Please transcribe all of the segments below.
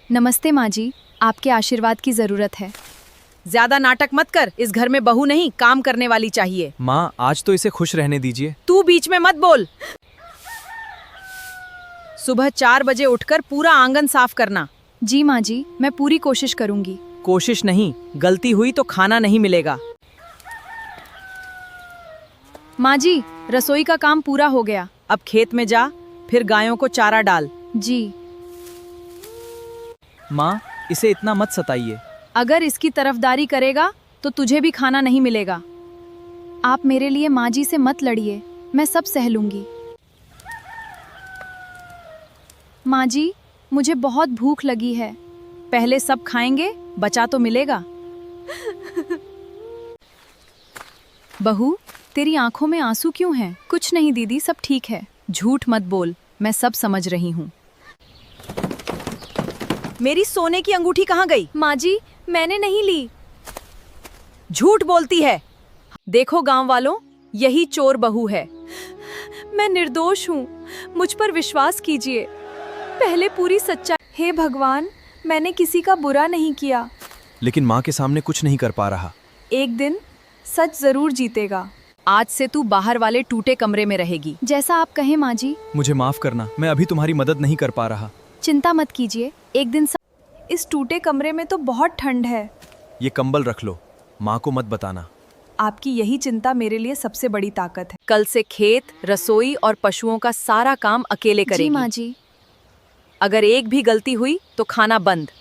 नमस्ते माँ जी, आपके आशीर्वाद की जरूरत है। ज्यादा नाटक मत कर, इस घर में बहू नहीं काम करने वाली चाहिए। माँ, आज तो इसे खुश रहने दीजिए। तू बीच में मत बोल। सुबह 4 बजे उठकर पूरा आंगन साफ करना। जी माँ जी, मैं पूरी कोशिश करूंगी। कोशिश नहीं, गलती हुई तो खाना नहीं मिलेगा। माँ जी, रसोई का काम पूरा हो गया। अब खेत में जा, फिर गायों को चारा डाल। जी। माँ, इसे इतना मत सताइए। अगर इसकी तरफदारी करेगा तो तुझे भी खाना नहीं मिलेगा। आप मेरे लिए माँ जी से मत लड़िए, मैं सब सह लूंगी। माँ जी, मुझे बहुत भूख लगी है। पहले सब खाएंगे, बचा तो मिलेगा। बहू, तेरी आंखों में आंसू क्यों हैं? कुछ नहीं दीदी, सब ठीक है। झूठ मत बोल, मैं सब समझ रही हूँ। मेरी सोने की अंगूठी कहाँ गई? माँ जी, मैंने नहीं ली। झूठ बोलती है। देखो गांव वालों, यही चोर बहू है। मैं निर्दोष हूँ, मुझ पर विश्वास कीजिए। पहले पूरी सच्चाई। हे भगवान, मैंने किसी का बुरा नहीं किया। लेकिन माँ के सामने कुछ नहीं कर पा रहा। एक दिन सच जरूर जीतेगा। आज से तू बाहर वाले टूटे कमरे में रहेगी। जैसा आप कहें माँ जी। मुझे माफ करना, मैं अभी तुम्हारी मदद नहीं कर पा रहा। चिंता मत कीजिए, एक दिन इस टूटे कमरे में तो बहुत ठंड है। ये कंबल रख लो, माँ को मत बताना। आपकी यही चिंता मेरे लिए सबसे बड़ी ताकत है। कल से खेत, रसोई और पशुओं का सारा काम अकेले करेगी। जी माँ जी। अगर एक भी गलती हुई तो खाना बंद।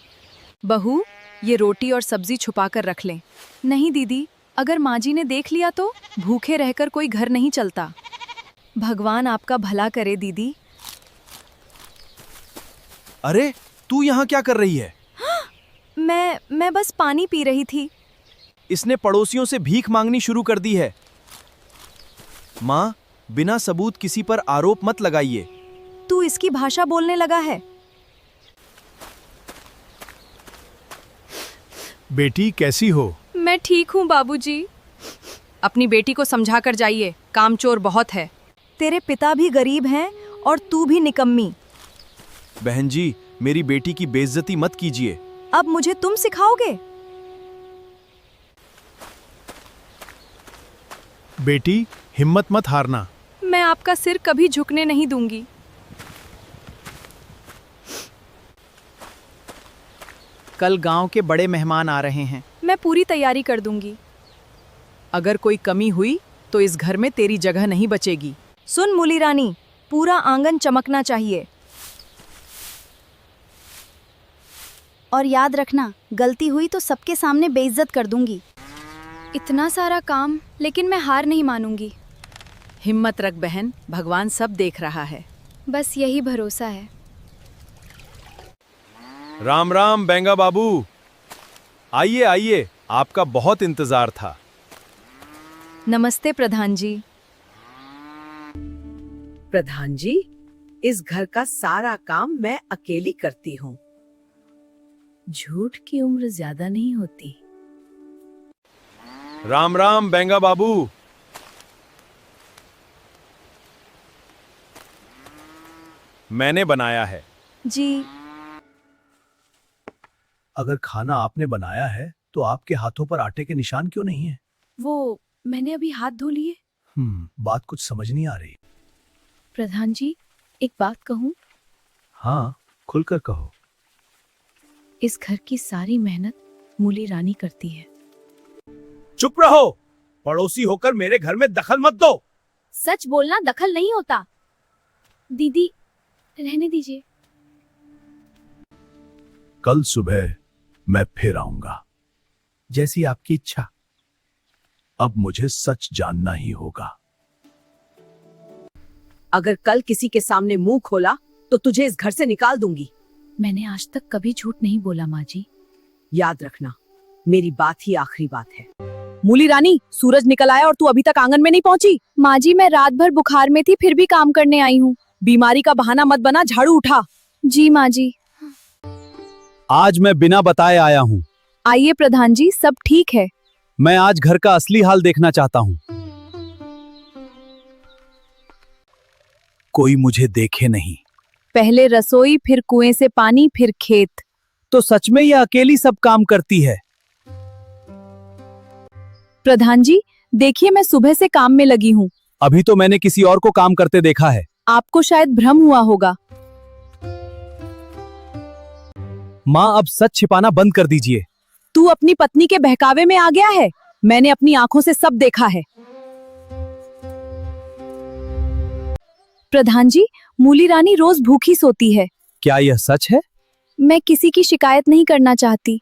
बहू, ये रोटी और सब्जी छुपा कर रख लें। नहीं दीदी, अगर माँ जी ने देख लिया तो? भूखे रहकर कोई घर नहीं चलता। भगवान आपका भला करे दीदी। अरे, तू यहाँ क्या कर रही है? मैं बस पानी पी रही थी। इसने पड़ोसियों से भीख मांगनी शुरू कर दी है। माँ, बिना सबूत किसी पर आरोप मत लगाइए। तू इसकी भाषा बोलने लगा है। बेटी कैसी हो? मैं ठीक हूँ बाबूजी। अपनी बेटी को समझा कर जाइए, कामचोर बहुत है। तेरे पिता भी गरीब हैं और तू भी निकम्मी। बहन जी, मेरी बेटी की बेइज्जती मत कीजिए। अब मुझे तुम सिखाओगे? बेटी, हिम्मत मत हारना। मैं आपका सिर कभी झुकने नहीं दूंगी। कल गांव के बड़े मेहमान आ रहे हैं। मैं पूरी तैयारी कर दूंगी। अगर कोई कमी हुई तो इस घर में तेरी जगह नहीं बचेगी। सुन मूली रानी, पूरा आंगन चमकना चाहिए। और याद रखना, गलती हुई तो सबके सामने बेइज्जत कर दूंगी। इतना सारा काम, लेकिन मैं हार नहीं मानूंगी। हिम्मत रख बहन, भगवान सब देख रहा है। बस यही भरोसा है। राम राम बेंगा बाबू। आइए आइए, आपका बहुत इंतजार था। नमस्ते प्रधान जी। प्रधान जी, इस घर का सारा काम मैं अकेली करती हूँ। झूठ की उम्र ज्यादा नहीं होती। राम राम बेंगा बाबू। मैंने बनाया है। जी। अगर खाना आपने बनाया है तो आपके हाथों पर आटे के निशान क्यों नहीं है? वो मैंने अभी हाथ धो लिए। बात कुछ समझ नहीं आ रही। प्रधान जी, एक बात कहूँ? हाँ, खुलकर कहो। इस घर की सारी मेहनत मूली रानी करती है। चुप रहो, पड़ोसी होकर मेरे घर में दखल मत दो। सच बोलना दखल नहीं होता। दीदी, रहने दीजिए। कल सुबह मैं फिर आऊंगा, जैसी आपकी इच्छा। अब मुझे सच जानना ही होगा। अगर कल किसी के सामने मुंह खोला तो तुझे इस घर से निकाल दूंगी। मैंने आज तक कभी झूठ नहीं बोला माँ जी। याद रखना, मेरी बात ही आखिरी बात है। मूली रानी, सूरज निकल आया और तू अभी तक आंगन में नहीं पहुंची। माँ जी, मैं रात भर बुखार में थी, फिर भी काम करने आई हूँ। बीमारी का बहाना मत बना, झाड़ू उठा। जी माँ जी। आज मैं बिना बताए आया हूँ। आइए प्रधान जी, सब ठीक है। मैं आज घर का असली हाल देखना चाहता हूँ। कोई मुझे देखे नहीं। पहले रसोई, फिर कुएं से पानी, फिर खेत। तो सच में यह अकेली सब काम करती है। प्रधान जी, देखिए मैं सुबह से काम में लगी हूँ। अभी तो मैंने किसी और को काम करते देखा है। आपको शायद भ्रम हुआ होगा। माँ, अब सच छिपाना बंद कर दीजिए। तू अपनी पत्नी के बहकावे में आ गया है। मैंने अपनी आंखों से सब देखा है। प्रधान जी, मूली रानी रोज भूखी सोती है। क्या यह सच है? मैं किसी की शिकायत नहीं करना चाहती।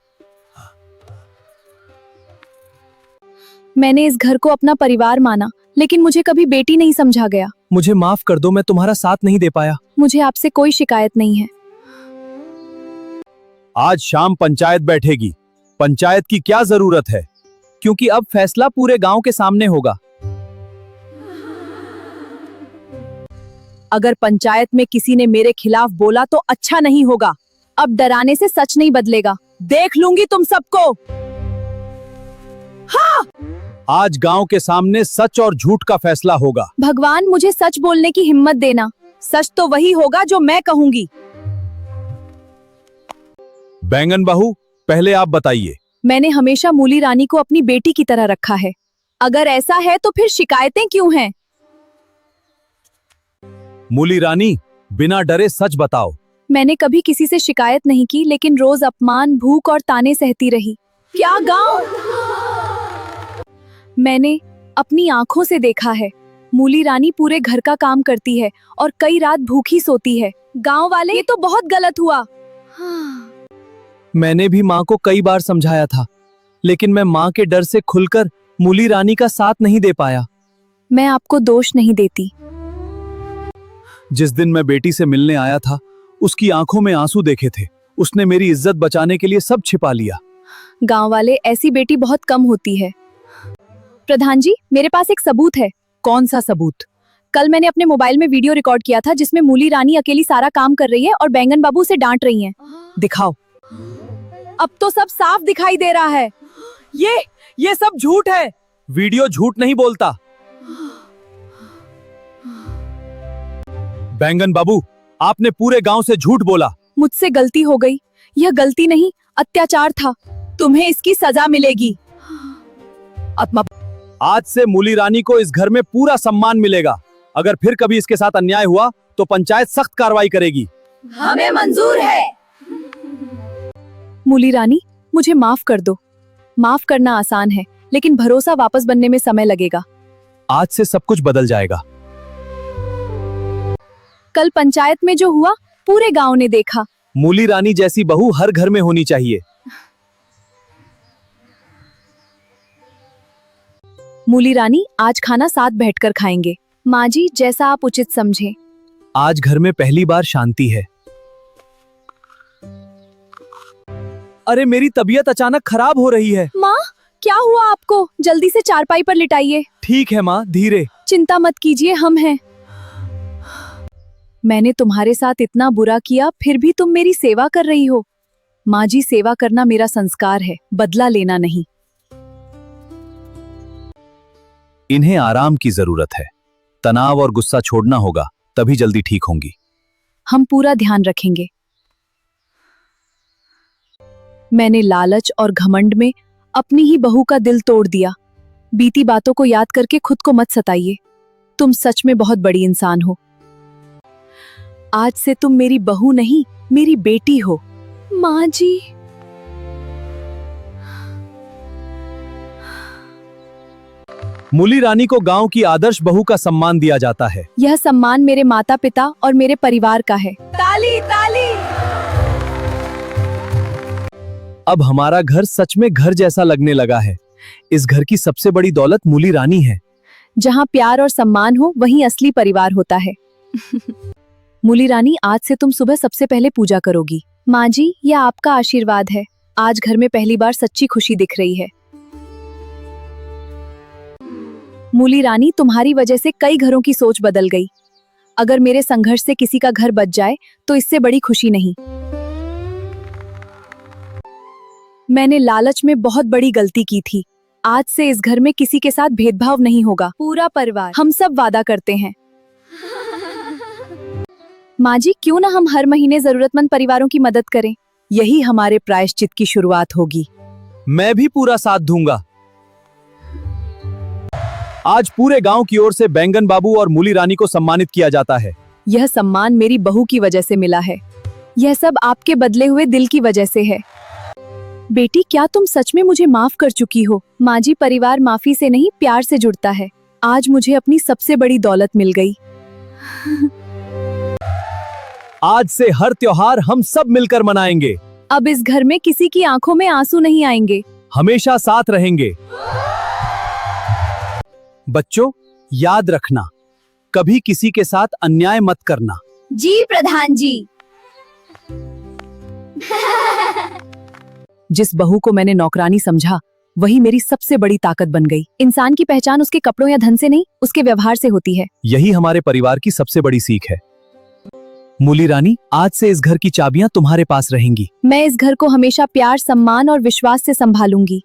मैंने इस घर को अपना परिवार माना, लेकिन मुझे कभी बेटी नहीं समझा गया। मुझे माफ कर दो, मैं तुम्हारा साथ नहीं दे पाया। मुझे आपसे कोई शिकायत नहीं है। आज शाम पंचायत बैठेगी। पंचायत की क्या जरूरत है, क्योंकि अब फैसला पूरे गांव के सामने होगा। अगर पंचायत में किसी ने मेरे खिलाफ बोला तो अच्छा नहीं होगा। अब डराने से सच नहीं बदलेगा। देख लूंगी तुम सबको। आज गांव के सामने सच और झूठ का फैसला होगा। भगवान, मुझे सच बोलने की हिम्मत देना। सच तो वही होगा जो मैं कहूंगी। बैंगन बहू, पहले आप बताइए। मैंने हमेशा मूली रानी को अपनी बेटी की तरह रखा है। अगर ऐसा है तो फिर शिकायतें क्यों हैं? मूली रानी, बिना डरे सच बताओ। मैंने कभी किसी से शिकायत नहीं की, लेकिन रोज अपमान, भूख और ताने सहती रही। क्या गांव? मैंने अपनी आंखों से देखा है। मूली रानी पूरे घर का काम करती है और कई रात भूखी सोती है। गांव वाले, ये तो बहुत गलत हुआ। मैंने भी माँ को कई बार समझाया था, लेकिन मैं माँ के डर से खुलकर मूली रानी का साथ नहीं दे पाया। मैं आपको दोष नहीं देती। जिस दिन मैं बेटी से मिलने आया था, उसकी आंखों में आंसू देखे थे। उसने मेरी इज्जत बचाने के लिए सब छिपा लिया। गांव वाले, ऐसी बेटी बहुत कम होती है। प्रधान जी, मेरे पास एक सबूत है। कौन सा सबूत? कल मैंने अपने मोबाइल में वीडियो रिकॉर्ड किया था, जिसमें मूली रानी अकेली सारा काम कर रही है और बैंगन बाबू से डांट रही हैं। दिखाओ। अब तो सब साफ दिखाई दे रहा है। ये सब झूठ है। वीडियो झूठ नहीं बोलता। बैंगन बाबू, आपने पूरे गांव से झूठ बोला। मुझसे गलती हो गई। यह गलती नहीं, अत्याचार था। तुम्हें इसकी सजा मिलेगी। आज से मूली रानी को इस घर में पूरा सम्मान मिलेगा। अगर फिर कभी इसके साथ अन्याय हुआ तो पंचायत सख्त कार्रवाई करेगी। हमें मंजूर है। मूली रानी, मुझे माफ कर दो। माफ करना आसान है, लेकिन भरोसा वापस बनने में समय लगेगा। आज से सब कुछ बदल जाएगा। कल पंचायत में जो हुआ, पूरे गांव ने देखा। मूली रानी जैसी बहू हर घर में होनी चाहिए। मूली रानी, आज खाना साथ बैठकर खाएंगे। माँ जी, जैसा आप उचित समझें। आज घर में पहली बार शांति है। अरे, मेरी तबीयत अचानक खराब हो रही है। माँ, क्या हुआ आपको? जल्दी से चारपाई पर लिटाइए। ठीक है माँ, धीरे। चिंता मत कीजिए, हम हैं। मैंने तुम्हारे साथ इतना बुरा किया, फिर भी तुम मेरी सेवा कर रही हो। माँ जी, सेवा करना मेरा संस्कार है, बदला लेना नहीं। इन्हें आराम की जरूरत है। तनाव और गुस्सा छोड़ना होगा, तभी जल्दी ठीक होंगी। हम पूरा ध्यान रखेंगे। मैंने लालच और घमंड में अपनी ही बहू का दिल तोड़ दिया। बीती बातों को याद करके खुद को मत सताइए। तुम सच में बहुत बड़ी इंसान हो। आज से तुम मेरी बहू नहीं, मेरी बेटी हो। माँ जी। मूली रानी को गांव की आदर्श बहू का सम्मान दिया जाता है। यह सम्मान मेरे माता पिता और मेरे परिवार का है। ताली ताली। अब हमारा घर सच में घर जैसा लगने लगा है। इस घर की सबसे बड़ी दौलत मूली रानी है। जहाँ प्यार और सम्मान हो, वहीं असली परिवार होता है। मूली रानी, आज से तुम सुबह सबसे पहले पूजा करोगी। माँ जी, यह आपका आशीर्वाद है। आज घर में पहली बार सच्ची खुशी दिख रही है। मूली रानी, तुम्हारी वजह से कई घरों की सोच बदल गई। अगर मेरे संघर्ष से किसी का घर बच जाए तो इससे बड़ी खुशी नहीं। मैंने लालच में बहुत बड़ी गलती की थी। आज से इस घर में किसी के साथ भेदभाव नहीं होगा। पूरा परिवार, हम सब वादा करते हैं। माँ जी, क्यों ना हम हर महीने जरूरतमंद परिवारों की मदद करें। यही हमारे प्रायश्चित की शुरुआत होगी। मैं भी पूरा साथ दूंगा। आज पूरे गांव की ओर से बैंगन बाबू और मूली रानी को सम्मानित किया जाता है। यह सम्मान मेरी बहू की वजह से मिला है। यह सब आपके बदले हुए दिल की वजह से है। बेटी, क्या तुम सच में मुझे माफ कर चुकी हो? माँ जी, परिवार माफी से नहीं प्यार से जुड़ता है। आज मुझे अपनी सबसे बड़ी दौलत मिल गई। आज से हर त्योहार हम सब मिलकर मनाएंगे। अब इस घर में किसी की आंखों में आंसू नहीं आएंगे। हमेशा साथ रहेंगे। बच्चों, याद रखना, कभी किसी के साथ अन्याय मत करना। जी प्रधान जी। जिस बहू को मैंने नौकरानी समझा, वही मेरी सबसे बड़ी ताकत बन गई। इंसान की पहचान उसके कपड़ों या धन से नहीं, उसके व्यवहार से होती है। यही हमारे परिवार की सबसे बड़ी सीख है। मूली रानी, आज से इस घर की चाबियां तुम्हारे पास रहेंगी। मैं इस घर को हमेशा प्यार, सम्मान और विश्वास से संभालूंगी।